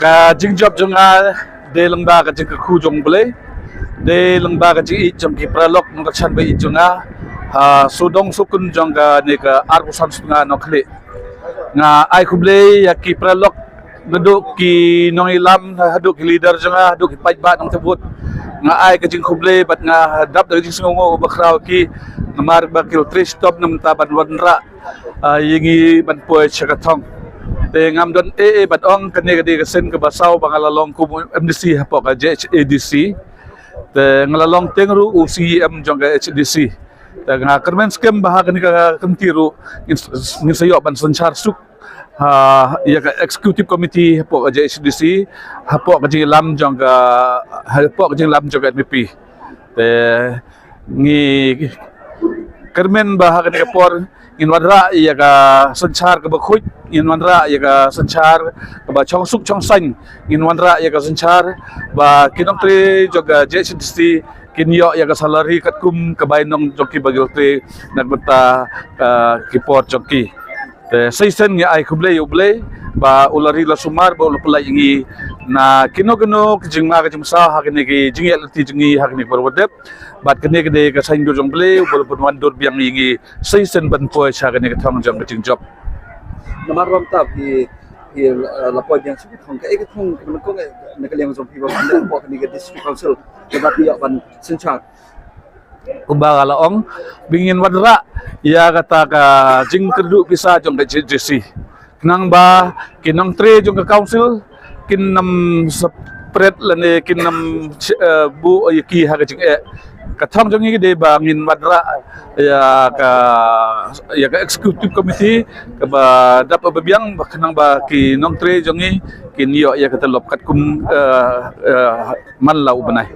ka jingjob jonga de lengba ka jing khu jong ble de lengba ka ji jong ki pralok ng chan be jonga sudong sukun jong ka ne ka arbusan sunga no khle nga ai khuble ya ki pralok ngadu ki nong ilam hadu ki leader jonga hadu ki pajba nong tebut nga ai ka jing khuble bat nga dap da jing sungo bakraw ki ngamar ba kil 3 stop nam taban wanra yingi ban poe chakathong te ngam don bat ong kane ka di ka sen ka basaw bangalalong ku MDC hapo ka JHADC te ngalalong tengru UCM jong ka HDC te nga kermen skem bahag ni ka kantiru ngin sayo ban sanchar suk ya ka executive committee hapo ka JHDC hapo ka lam jong ka hapo ka lam jong ka NPP te ngi kermen bahag ni ka por inwanra ya ka sanchar ka bakhuj inwanra ya ka sanchar ka ba chong suk chong san inwanra ya ka sanchar ba kinong tri joga JHDC kinyo ya ka salary kat kum kabay nong joki bagil tri nagbata kipor joki te season nga ay kublay ublay ba ulari la sumar ba ulapalay ingi na kino kijing mga kijing sa hakini ki jingi alati jingi hakini parwadep bat kene kede ka sain do jongle bol pun dur biang ingi season ban po sa kene ka thong jong kijing job namaram tap di lapoy yang sibuk thong ka thong ko nakaliang jong piba ban po kani ka district council dapat dia ban senchak kumbaga laong bingin wadra ya kata ka jing kerdu pisa jong ka JC nang ba kinang tre jong ka council kinam spread lane kinam bu yaki ha ka jing kathang jong ngi de ba ngin wadra ya ka executive committee ka ba dap ba biang ba kanang ba kinong tre jong ngi kinyo ya ka telop kat kum man lau banai